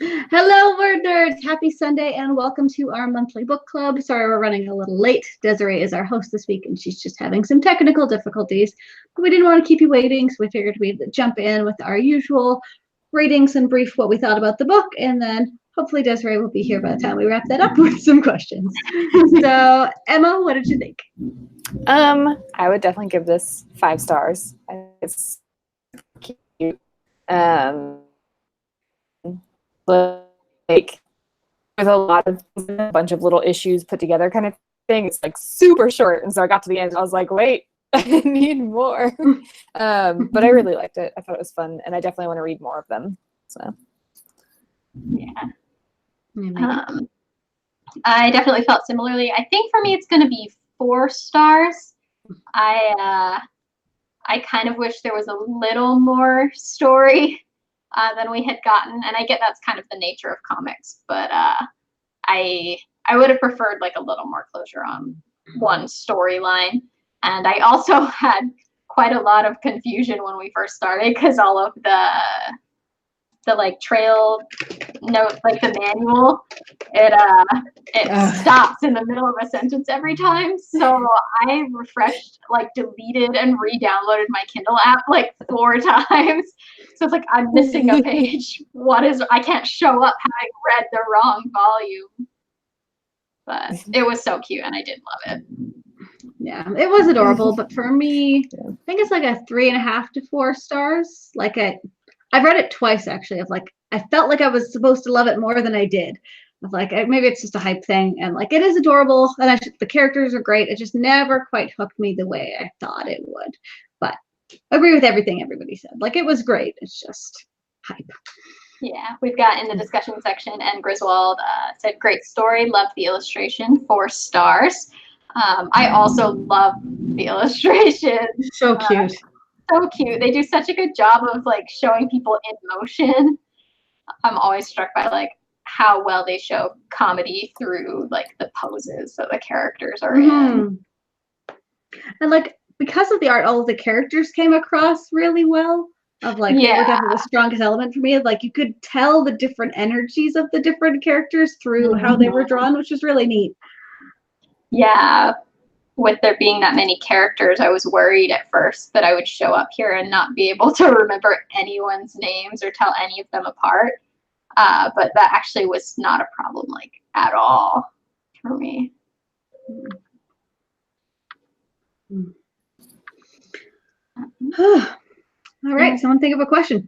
Hello, word nerds! Happy Sunday and welcome to our monthly book club. Sorry we're running a little late. Desiree is our host this week and she's just having some technical difficulties. But we didn't want to keep you waiting, so we figured we'd jump in with our usual ratings and brief what we thought about the book, and then hopefully Desiree will be here by the time we wrap that up with some questions. So, Emma, what did you think? I would definitely give this 5 stars. It's cute. Like with a lot of a bunch of little issues put together kind of thing. It's like super short, and so I got to the end and I was like, wait, I need more. But I really liked it. I thought it was fun, and I definitely want to read more of them. So yeah. I definitely felt similarly. I think for me it's going to be 4 stars. I kind of wish there was a little more story than we had gotten, and I get that's kind of the nature of comics, but I would have preferred like a little more closure on one storyline. And I also had quite a lot of confusion when we first started because all of the like trail note, like the manual, it stops in the middle of a sentence every time. So I refreshed, like deleted and re-downloaded my Kindle app like 4 times. So it's like I'm missing a page. I can't show up having read the wrong volume. But it was so cute and I did love it. Yeah, it was adorable, but for me, I think it's like a 3.5 to 4 stars. Like I've read it twice actually. I felt like I was supposed to love it more than I did. Of like maybe it's just a hype thing, and like it is adorable, and the characters are great. It just never quite hooked me the way I thought it would. But I agree with everything everybody said. Like it was great. It's just hype. Yeah, we've got in the discussion section, and Griswold said, great story, loved the illustration, 4 stars. I also love the illustration. So cute. So cute. They do such a good job of like showing people in motion. I'm always struck by like how well they show comedy through like the poses that the characters are in. And like because of the art, all of the characters came across really well. Of like they were definitely the strongest element for me. Of like you could tell the different energies of the different characters through how they were drawn, which was really neat. Yeah, with there being that many characters, I was worried at first that I would show up here and not be able to remember anyone's names or tell any of them apart. But that actually was not a problem, like at all for me. All right, someone think of a question.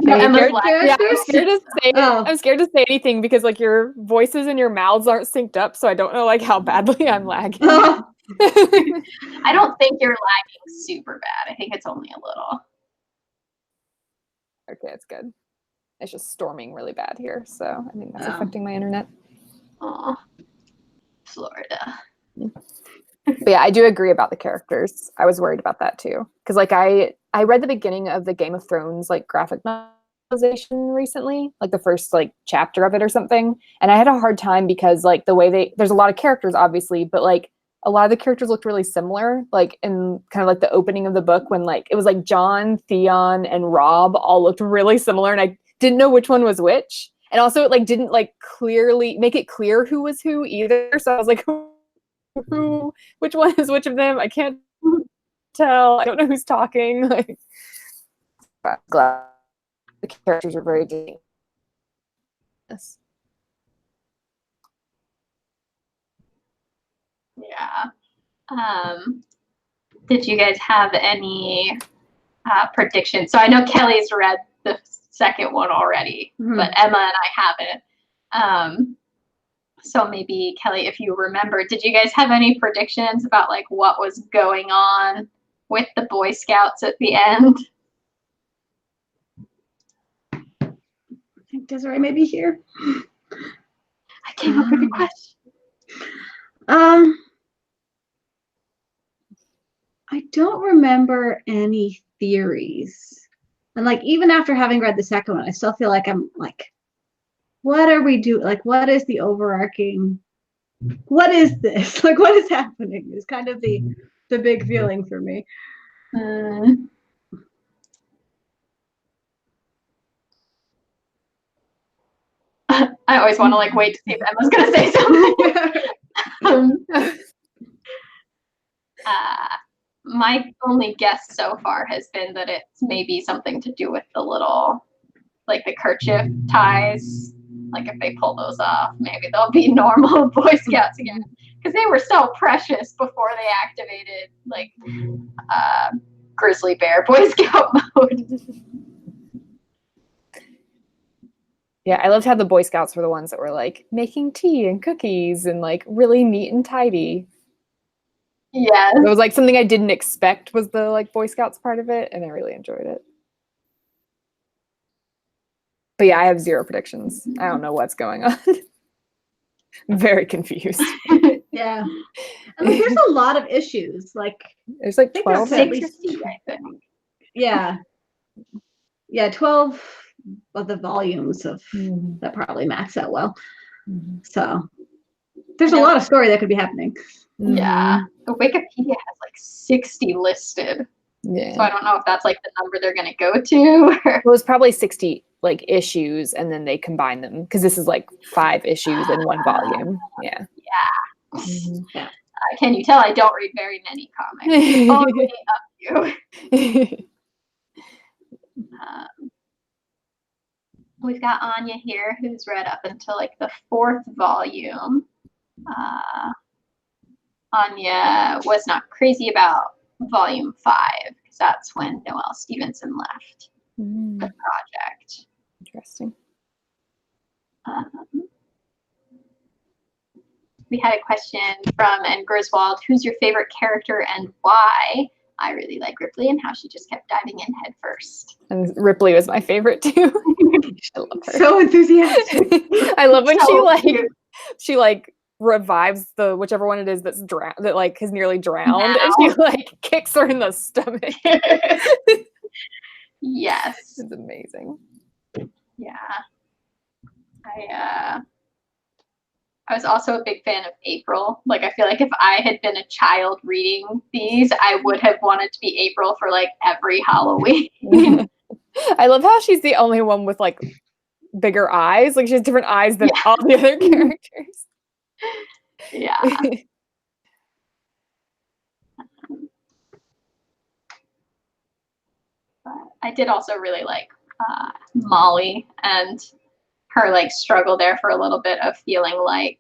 I'm scared to say anything because like your voices and your mouths aren't synced up, so I don't know like how badly I'm lagging. I don't think you're lagging super bad. I think it's only a little. Okay, it's good. It's just storming really bad here, so I think that's affecting my internet. Oh, Florida. But yeah, I do agree about the characters. I was worried about that too, because like I read the beginning of the Game of Thrones like graphic novelization recently, like the first like chapter of it or something, and I had a hard time because like the way there's a lot of characters obviously, but like a lot of the characters looked really similar, like in kind of like the opening of the book when like it was like John, Theon, and Rob all looked really similar, and I didn't know which one was which, and also it like didn't like clearly make it clear who was who either, so I was like, which one is which of them? I can't tell. I don't know who's talking. Like, but I'm glad the characters are very distinct. Yes. Yeah. Did you guys have any predictions? So I know Kelly's read the second one already, but Emma and I haven't. So maybe Kelly, if you remember, did you guys have any predictions about like what was going on with the Boy Scouts at the end? I think Desiree may be here. I came up with a question. I don't remember any theories. And like even after having read the second one, I still feel like I'm like, what are we doing? Like, what is the overarching? What is this? Like, what is happening? Is kind of the big feeling for me. Mm. I always want to like wait to see if Emma's gonna say something. My only guess so far has been that it's maybe something to do with the little, like the kerchief ties. Like if they pull those off, maybe they'll be normal Boy Scouts again. Because they were so precious before they activated like Grizzly Bear Boy Scout mode. Yeah, I loved how the Boy Scouts were the ones that were like making tea and cookies and like really neat and tidy. Yes. It was like something I didn't expect was the like Boy Scouts part of it, and I really enjoyed it. But yeah, I have 0 predictions. I don't know what's going on. I'm very confused. Yeah. I mean, there's a lot of issues. Like, There's like I think that's 12. at least, 60, I think. yeah. Yeah, 12 of the volumes of Mhm. that probably max out well. Mhm. So there's a lot of story that could be happening. Yeah. The Wikipedia has like 60 listed. Yeah. So I don't know if that's like the number they're going to go to. Or... Well, it's probably 60 like issues, and then they combine them because this is like 5 issues in 1 volume. Yeah. Yeah. Mhm. Yeah. Can you tell I don't read very many comics? Only a few. We've got Anya here, who's read up until like the 4th volume. Anya was not crazy about volume 5 because that's when Noelle Stevenson left the project. Interesting. We had a question from N. Griswold, who's your favorite character and why? I really like Ripley and how she just kept diving in head first. And Ripley was my favorite too. I love her. So enthusiastic. I love when So she revives the whichever one it is that's drowned, that like has nearly drowned, and she like kicks her in the stomach. Yes. It's amazing. Yeah. I was also a big fan of April. Like, I feel like if I had been a child reading these, I would have wanted to be April for like every Halloween. I love how she's the only one with like bigger eyes. Like she has different eyes than all the other characters. Yeah. But I did also really like Molly and her like struggle there for a little bit of feeling like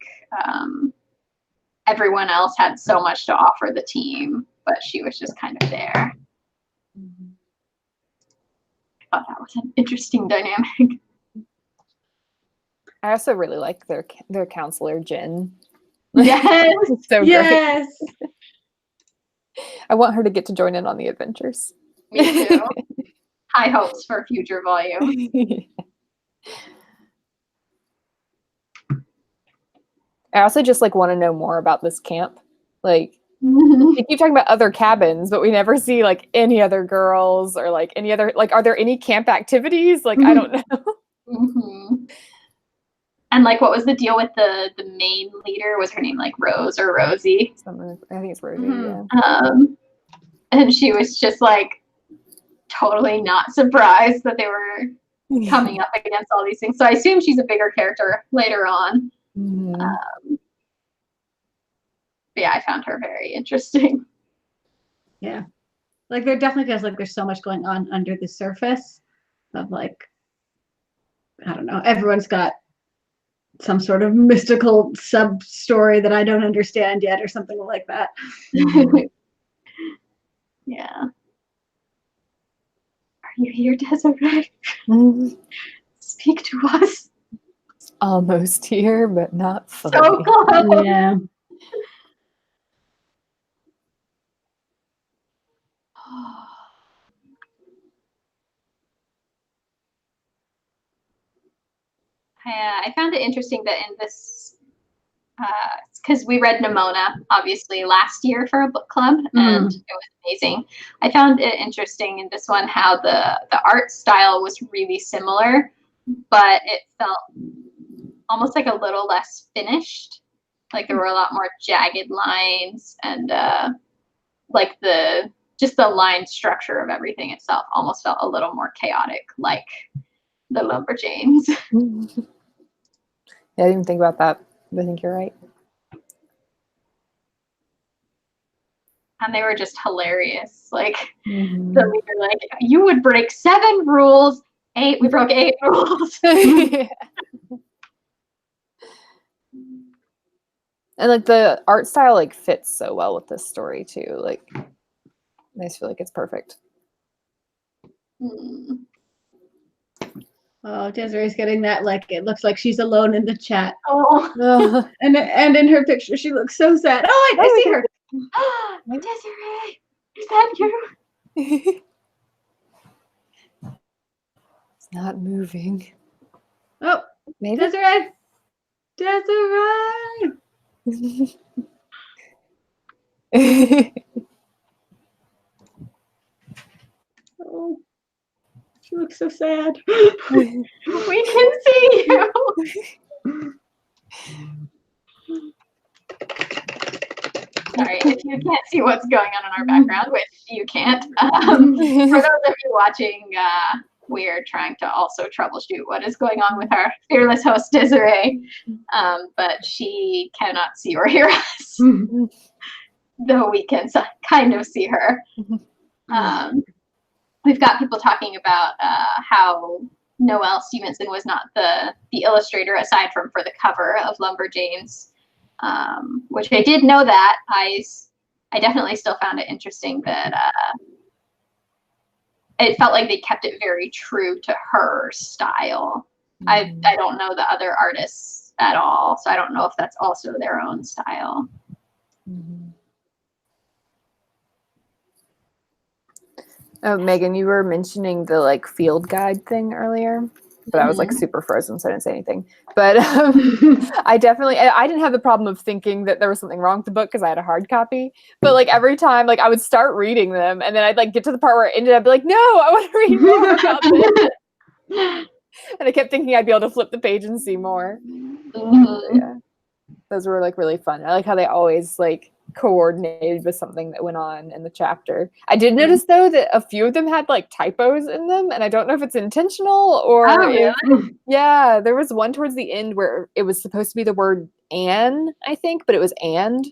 everyone else had so much to offer the team, but she was just kind of there. I thought that was an interesting dynamic. I also really like their counselor, Jen. Yes. So Yes. great. I want her to get to join in on the adventures. Me too. High hopes for future volumes. I also just like want to know more about this camp. Like they keep talking about other cabins, but we never see like any other girls or like any other like are there any camp activities? Like I don't know. And like what was the deal with the main leader? Was her name like Rose or Rosie? I think it's Rosie, yeah. And she was just like totally not surprised that they were coming up against all these things. So I assume she's a bigger character later on. But yeah, I found her very interesting. Yeah. Like there definitely feels like there's so much going on under the surface of like, I don't know, everyone's got some sort of mystical sub story that I don't understand yet or something like that. Yeah. Are you here, Desiree? Speak to us. It's almost here, but not fully. So close. Yeah. I found it interesting that in this, because we read Nimona obviously last year for a book club, and it was amazing. I found it interesting in this one how the art style was really similar, but it felt almost like a little less finished. Like there were a lot more jagged lines, and like the just the line structure of everything itself almost felt a little more chaotic, like the Lumberjanes. Yeah, I didn't even think about that. I think you're right. And they were just hilarious. Like, the leader, like, you would break 7 rules. 8, we broke 8 rules. And like the art style like fits so well with this story too. Like, I just feel like it's perfect. Oh, Desiree's getting that, like, it looks like she's alone in the chat. Oh. And in her picture, she looks so sad. Oh, I see her. Desiree, is that you? It's not moving. Oh, Maybe. Desiree. Desiree. Oh, she looks so sad. We can see you. Sorry, if you can't see what's going on in our background, which you can't, for those of you watching, we're trying to also troubleshoot what is going on with our fearless host, Desiree, but she cannot see or hear us, though we can kind of see her. We've got people talking about how Noelle Stevenson was not the illustrator aside from for the cover of Lumberjanes, which I did know that. I definitely still found it interesting that it felt like they kept it very true to her style. I don't know the other artists at all, so I don't know if that's also their own style. Oh, Megan, you were mentioning the like field guide thing earlier, but I was like super frozen, so I didn't say anything. But I didn't have the problem of thinking that there was something wrong with the book because I had a hard copy. But like every time, like I would start reading them, and then I'd like get to the part where it ended. I'd be like, no, I want to read more about this. And I kept thinking I'd be able to flip the page and see more. Yeah, those were like really fun. I like how they always like coordinated with something that went on in the chapter. I did notice though that a few of them had like typos in them, and I don't know if it's intentional or yeah, there was one towards the end where it was supposed to be the word "an," I think, but it was "and"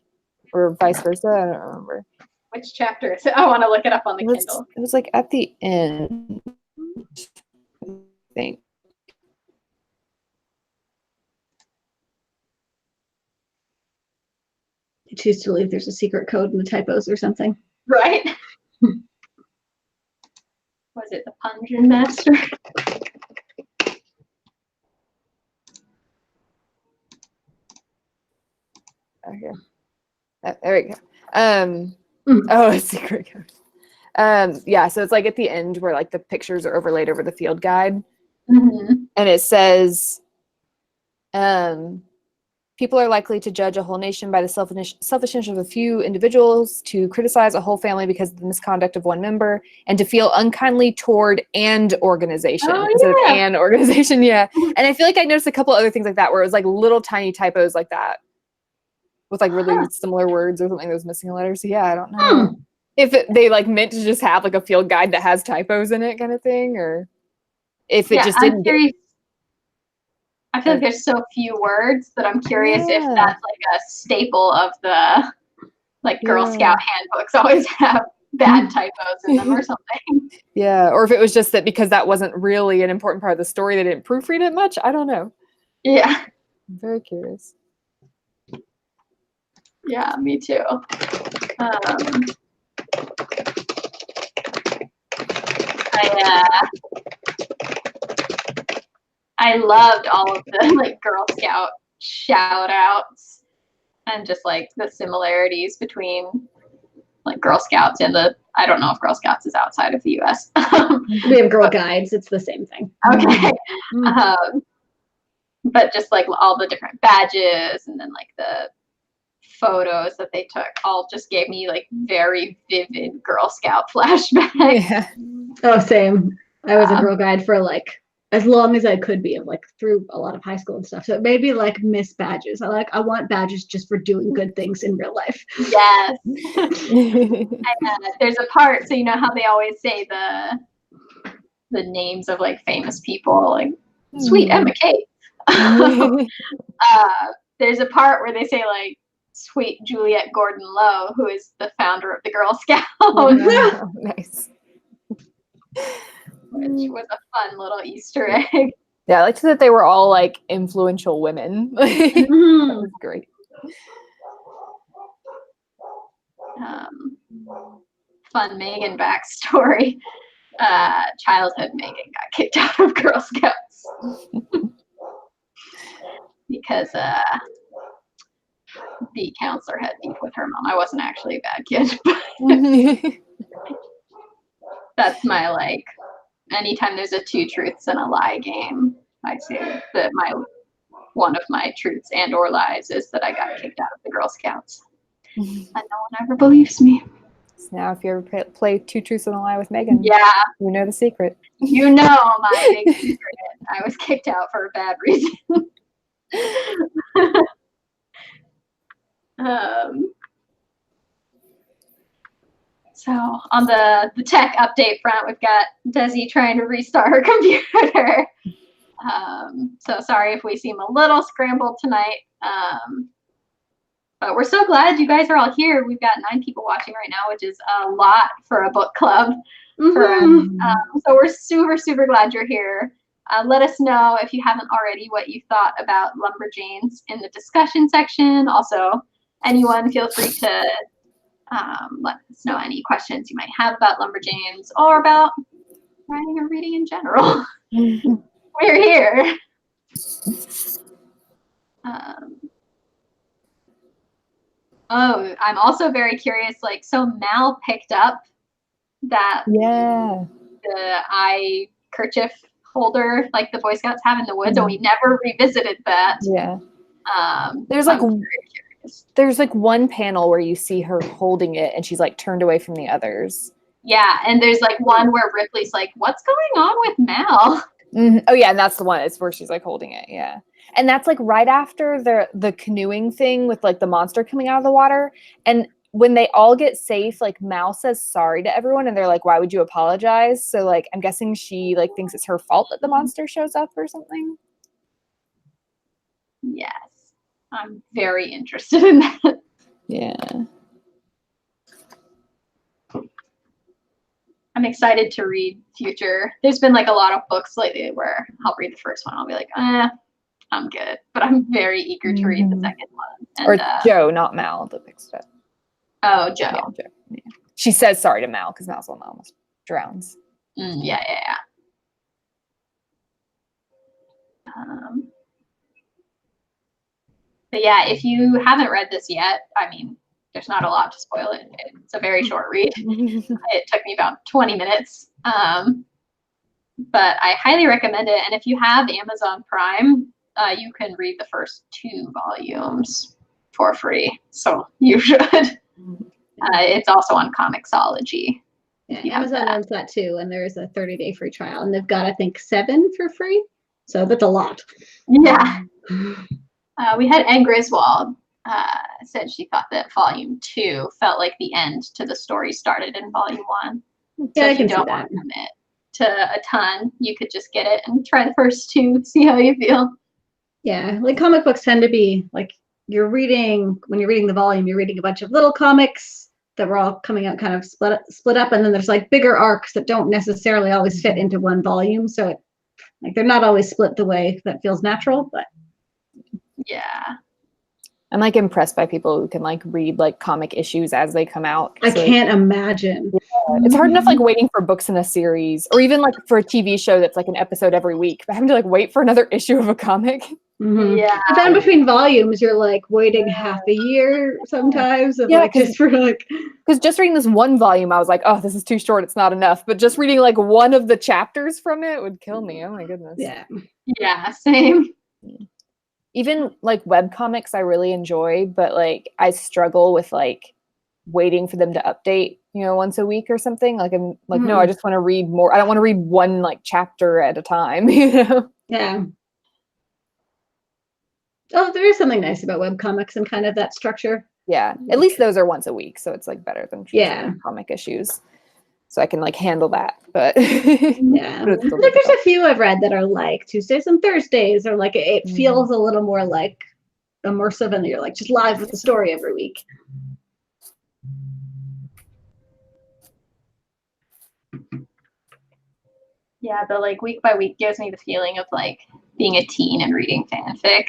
or vice versa. I don't remember. Which chapter is it? I want to look it up on the Kindle. It was like at the end, I think. I choose to believe there's a secret code in the typos or something. Right? Was it the Pungeon Master? Okay. There we go. Oh, a secret code. Yeah, so it's like at the end where like the pictures are overlaid over the field guide. And it says, people are likely to judge a whole nation by the selfishness of a few individuals, to criticize a whole family because of the misconduct of one member, and to feel unkindly toward an organization instead of an organization. Yeah. And I feel like I noticed a couple other things like that where it was like little tiny typos like that with like really similar words or something that was missing a letter. So yeah, I don't know if they like meant to just have like a field guide that has typos in it kind of thing, or if it just didn't. I feel like there's so few words that I'm curious if that's like a staple of the like Girl Scout handbooks always have bad typos in them or something. Yeah, or if it was just that because that wasn't really an important part of the story, they didn't proofread it much. I don't know. Yeah. I'm very curious. Yeah, me too. I loved all of the like Girl Scout shout outs and just like the similarities between like Girl Scouts and I don't know if Girl Scouts is outside of the US. We have Girl Guides. It's the same thing. Okay. But just like all the different badges and then like the photos that they took all just gave me like very vivid Girl Scout flashbacks. Oh, same. I was a Girl Guide for like as long as I could be, of like through a lot of high school and stuff. So it made me like miss badges. I want badges just for doing good things in real life. Yes. There's a part, so you know how they always say the names of like famous people, like sweet Emma Kate. There's a part where they say like sweet Juliet Gordon Lowe, who is the founder of the Girl Scouts. Oh, nice. Which was a fun little Easter egg. Yeah, I liked that they were all like influential women. That was great. Fun Megan backstory. Childhood Megan got kicked out of Girl Scouts because the counselor had beef with her mom. I wasn't actually a bad kid, but that's my like. Anytime there's a 2 truths and a lie game, I say that one of my truths and or lies is that I got kicked out of the Girl Scouts, and no one ever believes me. So now, if you ever play 2 truths and a lie with Megan, Yeah, you know the secret. you know my big secret. I was kicked out for a bad reason. So on the tech update front, we've got Desi trying to restart her computer. So sorry if we seem a little scrambled tonight. But we're so glad you guys are all here. We've got 9 people watching right now, which is a lot for a book club. So we're super, super glad you're here. Let us know, if you haven't already, what you thought about Lumberjanes in the discussion section. Also, anyone feel free to let us know any questions you might have about Lumberjanes or about writing or reading in general. We're here. Oh, I'm also very curious, like, so Mal picked up that the eye kerchief holder like the Boy Scouts have in the woods, and we never revisited that. There's like one panel where you see her holding it and she's like turned away from the others. Yeah, and there's like one where Ripley's like, what's going on with Mal? Oh yeah, and that's the one. It's where she's like holding it. Yeah. And that's like right after the canoeing thing with like the monster coming out of the water. And when they all get safe, like Mal says sorry to everyone and they're like, why would you apologize? So like I'm guessing she like thinks it's her fault that the monster shows up or something. Yes. I'm very interested in that. Yeah. I'm excited to read future. There's been like a lot of books lately where I'll read the first one. I'll be like, I'm good. But I'm very eager to read the second one. And, or Joe, not Mal, that picks it up. Oh, Joe. Yeah, Joe. Yeah. She says sorry to Mal because Mal's the one that almost drowns. Yeah. But yeah, if you haven't read this yet, I mean, there's not a lot to spoil it. It's a very short read. It took me about 20 minutes. But I highly recommend it. And if you have Amazon Prime, you can read the first 2 volumes for free. So you should. It's also on Comixology. Yeah, Amazon owns that too. And there's a 30-day free trial. And they've got, I think, 7 for free. So that's a lot. Yeah. We had Anne Griswold said she thought that volume 2 felt like the end to the story started in volume 1. Yeah, so if you don't want to commit to a ton, you could just get it and try the first 2, see how you feel. Yeah, like comic books tend to be like when you're reading the volume, you're reading a bunch of little comics that were all coming out kind of split up, and then there's like bigger arcs that don't necessarily always fit into one volume. So like they're not always split the way that feels natural, but yeah. I'm like impressed by people who can like read like comic issues as they come out. I can't imagine. Yeah, it's hard enough like waiting for books in a series, or even like for a TV show that's like an episode every week, but having to like wait for another issue of a comic. Yeah. But then between volumes, you're like waiting half a year sometimes. Like just for like, because just reading this one volume, I was like, oh, this is too short. It's not enough. But just reading like one of the chapters from it would kill me. Oh my goodness. Yeah, same. Even like web comics I really enjoy, but like I struggle with like waiting for them to update you know, once a week or something. Like, I'm like, no, I just want to read more. I don't want to read one like chapter at a time, you know? Yeah. Oh, there is something nice about webcomics and kind of that structure. Yeah. At least those are once a week. So it's like better than Yeah. comic issues. So I can like handle that. But yeah. but it's still Like there's difficult. a few I've read that are like Tuesdays and Thursdays, or like it feels a little more like immersive and you're like just live with the story every week. Yeah, the like week by week gives me the feeling of like being a teen and reading fanfic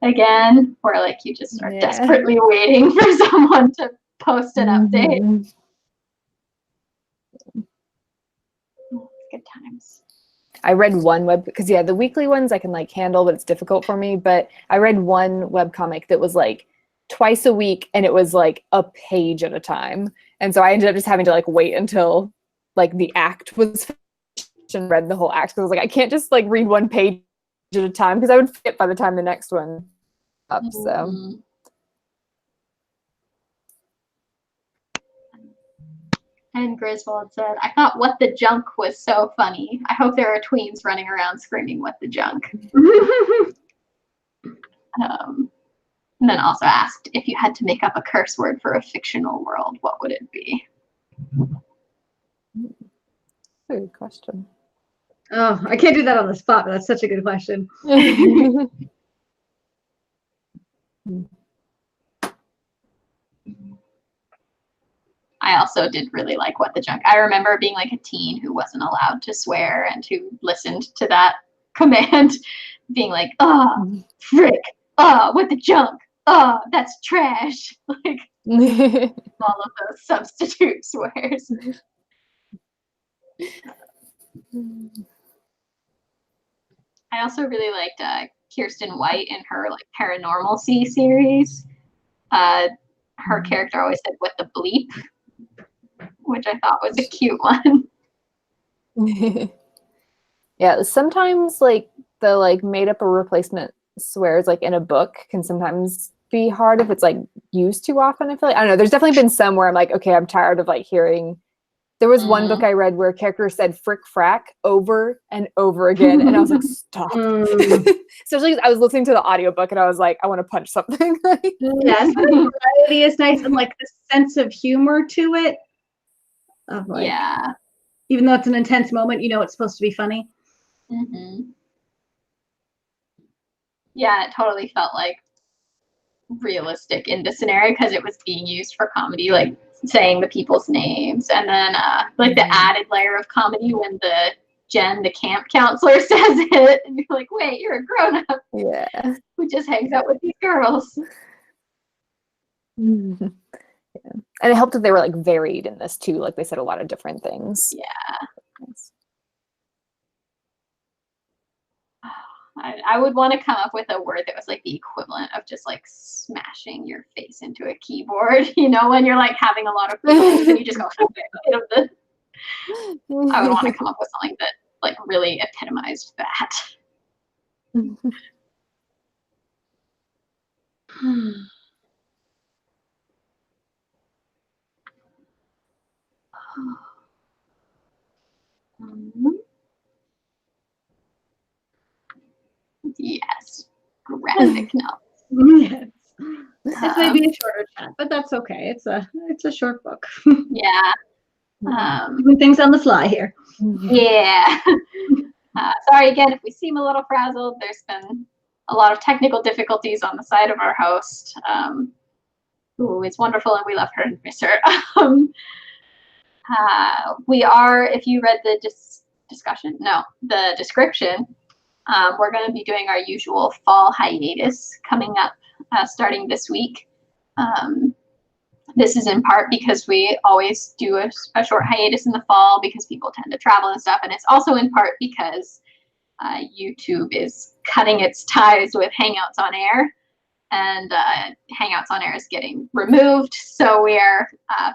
again, where like you just are desperately waiting for someone to post an update. Good times. I read one because the weekly ones I can like handle, but it's difficult for me. But I read one webcomic that was like twice a week, and it was like a page at a time. And so I ended up just having to like wait until like the act was finished and read the whole act, because I was like, I can't just like read one page at a time, because I would forget by the time the next one up. So and Griswold said, I thought What the Junk was so funny. I hope there are tweens running around screaming What the Junk. And then also asked, if you had to make up a curse word for a fictional world, what would it be? good question. Oh, I can't do that on the spot, but that's such a good question. I also did really like What the Junk. I remember being like a teen who wasn't allowed to swear and who listened to that command, being like, oh, frick, oh, what the junk, oh, that's trash. Like all of those substitute swears. I also really liked Kirsten White in her like Paranormalcy series. Her character always said, what the bleep, which I thought was a cute one. Yeah, sometimes like the like made up or replacement swears like in a book can sometimes be hard if it's like used too often. I feel like, I don't know, there's definitely been some where I'm like, okay, I'm tired of like hearing. There was one book I read where a character said frick frack over and over again, and I was like, stop. Especially because I was listening to the audiobook and I was like, I want to punch something. Yes, variety is nice, and like the sense of humor to it. Of like, yeah. Even though it's an intense moment, you know it's supposed to be funny. Yeah, it totally felt like realistic in this scenario because it was being used for comedy, like saying the people's names, and then like the added layer of comedy when Jen, the camp counselor, says it, and you're like, wait, you're a grown-up. Yeah. Who just hangs out with these girls. Yeah. And it helped that they were like varied in this too. Like they said a lot of different things. Yeah. I would want to come up with a word that was like the equivalent of just like smashing your face into a keyboard, you know, when you're like having a lot of feelings and you just go, I would want to come up with something that like really epitomized that. Yes, graphic novel. Yes. This may be a shorter chat, but that's okay. It's a short book. Yeah. Doing things on the fly here. Yeah. Sorry again if we seem a little frazzled. There's been a lot of technical difficulties on the side of our host, who is wonderful, and we love her and miss her. We are, if you read the the description, we're going to be doing our usual fall hiatus coming up starting this week. This is in part because we always do a short hiatus in the fall because people tend to travel and stuff. And it's also in part because YouTube is cutting its ties with Hangouts on Air. And Hangouts on Air is getting removed. So we are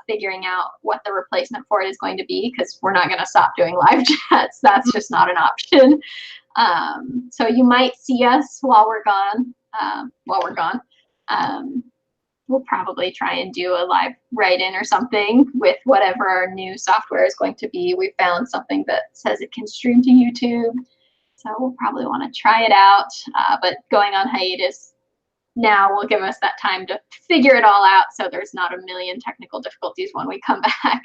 figuring out what the replacement for it is going to be, because we're not going to stop doing live chats. That's just not an option. So you might see us while we're gone. we'll probably try and do a live write-in or something with whatever our new software is going to be. We found something that says it can stream to YouTube, so we'll probably want to try it out. But going on hiatus now will give us that time to figure it all out, so there's not a million technical difficulties when we come back.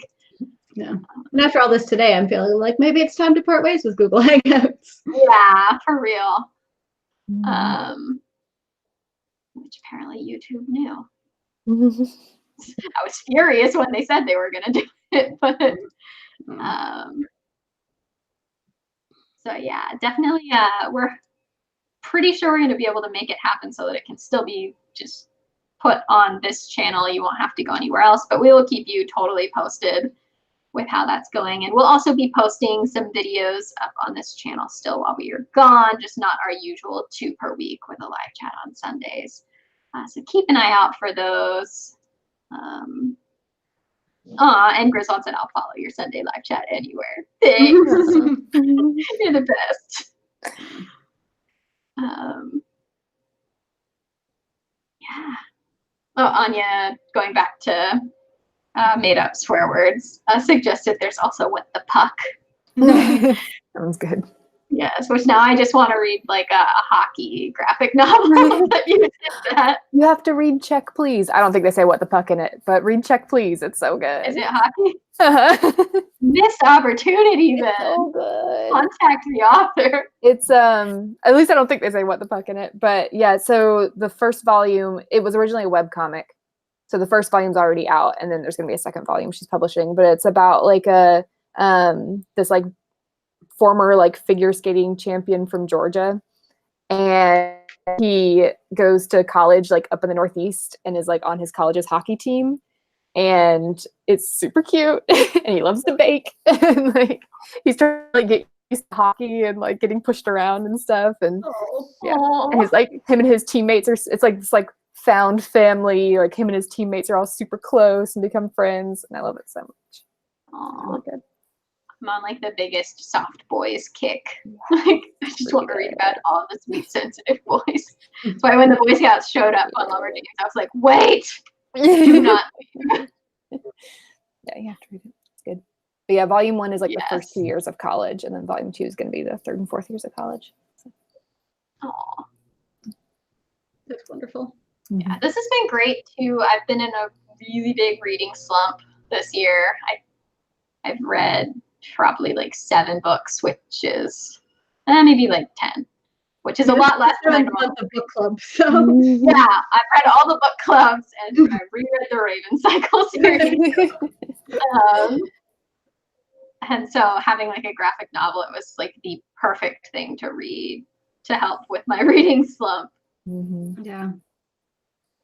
Yeah. And after all this today, I'm feeling like maybe it's time to part ways with Google Hangouts. Yeah, for real. Which apparently YouTube knew. I was furious when they said they were going to do it, but so yeah, definitely we're pretty sure we're going to be able to make it happen so that it can still be just put on this channel. You won't have to go anywhere else, but we will keep you totally posted with how that's going. And we'll also be posting some videos up on this channel still while we are gone, just not our usual 2 per week with a live chat on Sundays. So keep an eye out for those. And Griswold said, I'll follow your Sunday live chat anywhere. Thanks. You're the best. Yeah. Oh, Anya, going back to made up swear words, suggested there's also what the puck. Sounds good. Yes, which now I just want to read like a hockey graphic novel that you did that. You have to read Check Please. I don't think they say what the puck in it, but read Check Please. It's so good. Is it hockey? Missed opportunity then. So good. Contact the author. It's at least I don't think they say what the puck in it, but yeah, so the first volume, it was originally a webcomic. So the first volume's already out, and then there's gonna be a second volume she's publishing, but it's about like a this like former like figure skating champion from Georgia, and he goes to college like up in the Northeast and is like on his college's hockey team, and it's super cute and he loves to bake and like he's trying to like get used to hockey and like getting pushed around and stuff, and yeah, and he's like him and his teammates are, it's like this like found family, like him and his teammates are all super close and become friends, and I love it so much. Aww. Really good. I'm on like the biggest soft boys kick. Like I just want to read about all the sweet, sensitive boys. That's why when the Boy Scouts showed up on LUMBERJANES, I was like, wait, do not leave. Yeah, you have to read it. It's good. But yeah, volume 1 is like Yes. the first 2 years of college, and then volume 2 is going to be the 3rd and 4th years of college. So. Aw. That's wonderful. Yeah, this has been great too. I've been in a really big reading slump this year. I've read probably like 7 books, which is maybe like 10, which is a lot less than I normally the book club. So Yeah, I've read all the book clubs and I've reread the Raven Cycle series. And so having like a graphic novel, it was like the perfect thing to read to help with my reading slump. yeah.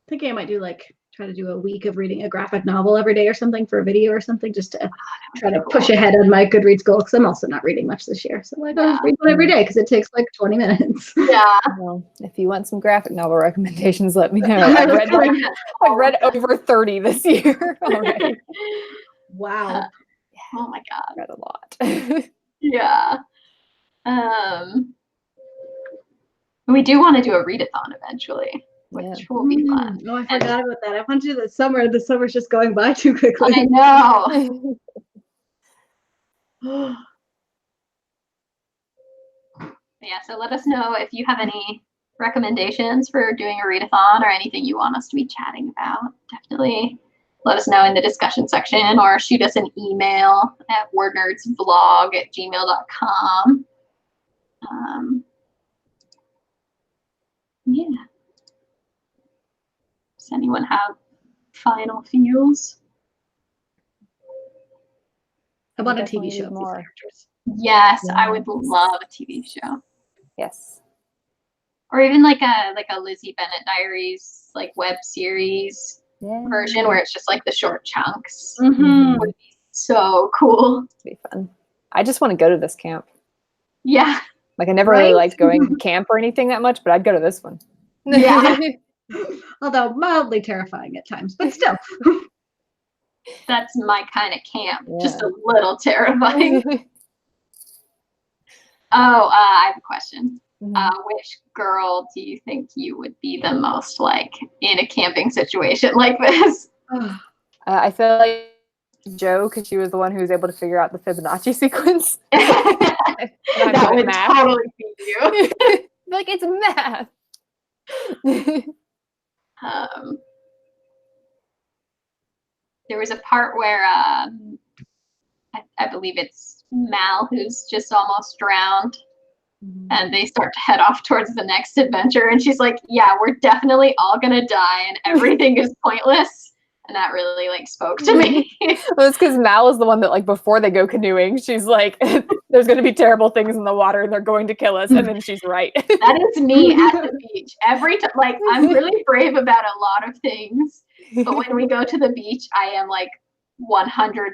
Thinking I might do like try to do a week of reading a graphic novel every day or something for a video or something, just to try to push ahead on my Goodreads goal, because I'm also not reading much this year. So like I'll read one every day because it takes like 20 minutes. Yeah. Well, if you want some graphic novel recommendations, let me know. I've read over 30 this year already. Wow. Oh my God. I've read a lot. Yeah. We do want to do a readathon eventually, which will be fun. No, I forgot about that. I want to do the summer. The summer's just going by too quickly. I know. Yeah, so let us know if you have any recommendations for doing a readathon or anything you want us to be chatting about. Definitely let us know in the discussion section or shoot us an email at wordnerdsvlog@gmail.com. Yeah. Does anyone have final feels? I want a Definitely TV show of these more. characters. Yes, I would love a TV show. Yes. Or even like a Lizzie Bennett Diaries like web series version where it's just like the short chunks. Mm-hmm. Would be so cool. It'd be fun. I just want to go to this camp. Yeah. Like I never really liked going to camp or anything that much, but I'd go to this one. Yeah. Although mildly terrifying at times, but still. That's my kind of camp. Yeah. Just a little terrifying. Oh, I have a question. which girl do you think you would be the most like in a camping situation like this? I feel like Jo, because she was the one who was able to figure out the Fibonacci sequence. That would totally be you. Like, it's math. There was a part where I believe it's Mal who's just almost drowned, and they start to head off towards the next adventure, and she's like, yeah, we're definitely all gonna die and everything is pointless. And that really like spoke to me. Well, it's because Mal is the one that, like, before they go canoeing, she's like, there's going to be terrible things in the water and they're going to kill us. And then she's right. That is me at the beach. Every time, like, I'm really brave about a lot of things. But when we go to the beach, I am like 100%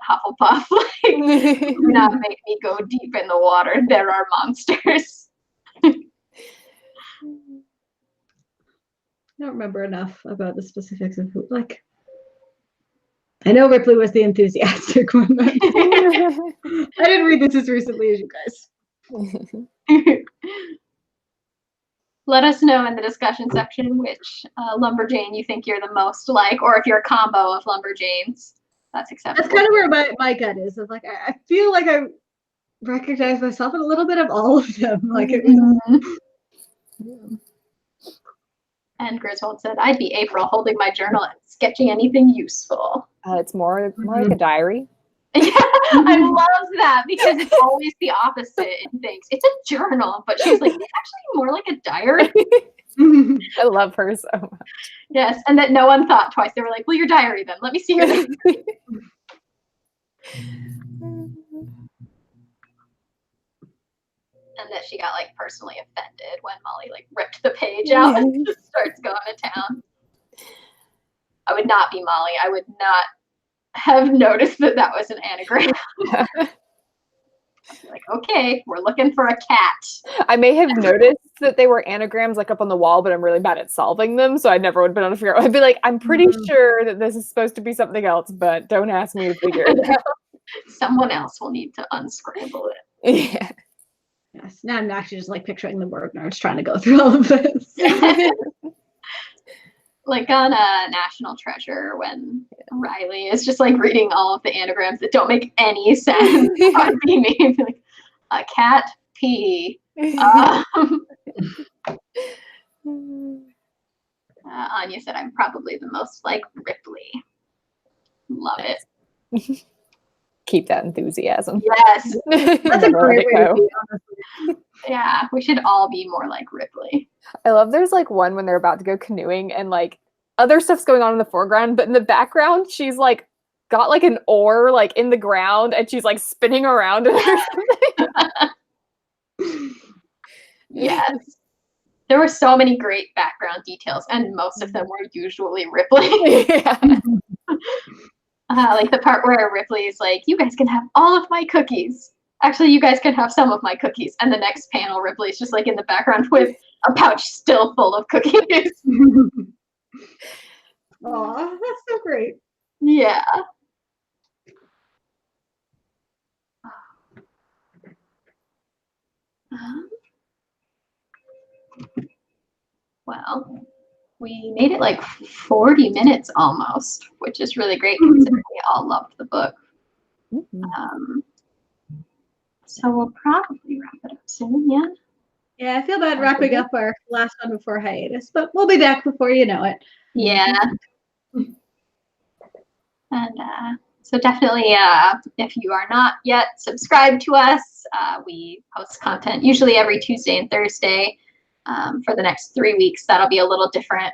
Hufflepuff. Like, do not make me go deep in the water. There are monsters. I don't remember enough about the specifics of who, like, I know Ripley was the enthusiastic one. I didn't read this as recently as you guys. Let us know in the discussion section which Lumberjane you think you're the most like, or if you're a combo of Lumberjanes. That's acceptable. That's kind of where my gut is. Of like, I feel like I recognize myself in a little bit of all of them. Like it was. And Griswold said, I'd be April holding my journal and sketching anything useful. It's more like a diary. Yeah, I love that because it's always the opposite in things. It's a journal, but she's like, it's actually more like a diary. I love her so much. Yes, and that no one thought twice. They were like, well, your diary then. Let me see your diary. And that she got like personally offended when Molly like ripped the page out and just starts going to town. I would not be Molly. I would not have noticed that that was an anagram. Like, okay, we're looking for a cat. I may have noticed that they were anagrams like up on the wall, but I'm really bad at solving them, so I never would have been able to figure out. I'd be like, I'm pretty sure that this is supposed to be something else, but don't ask me to figure it out. Someone else will need to unscramble it. Yeah. Yes. Now I'm actually just like picturing the WordNerds trying to go through all of this. Like on a National Treasure when Riley is just like reading all of the anagrams that don't make any sense. On me. Like, a cat pee. Anya said I'm probably the most like Ripley. Love it. Keep that enthusiasm. Yes. That's a great way to be, honestly. Yeah, we should all be more like Ripley. I love there's like one when they're about to go canoeing and like other stuff's going on in the foreground, but in the background she's like got like an oar like in the ground and she's like spinning around it. Yes. There were so many great background details and most of them were usually Ripley. Yeah. Like the part where Ripley's like, you guys can have all of my cookies. Actually, you guys can have some of my cookies. And the next panel, Ripley's just like in the background with a pouch still full of cookies. Aw, that's so great. Yeah. Well, we made it like 40 minutes almost, which is really great considering we all loved the book. So we'll probably wrap it up soon, yeah? Yeah, I feel bad wrapping up our last one before hiatus, but we'll be back before you know it. Yeah. And so definitely, if you are not yet subscribed to us, we post content usually every Tuesday and Thursday. For the next 3 weeks, that'll be a little different.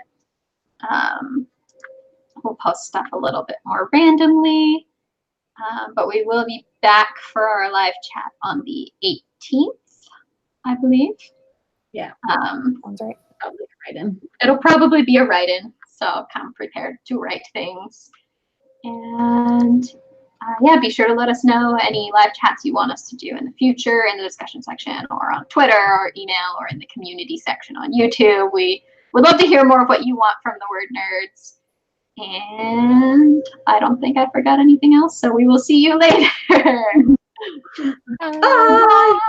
We'll post stuff a little bit more randomly, but we will be back for our live chat on the 18th, I believe. Yeah. Sounds right. Probably write-in. It'll probably be a write-in, so come prepared to write things. And yeah, be sure to let us know any live chats you want us to do in the future in the discussion section or on Twitter or email or in the community section on YouTube. We would love to hear more of what you want from the WordNerds. And I don't think I forgot anything else, so we will see you later. Bye.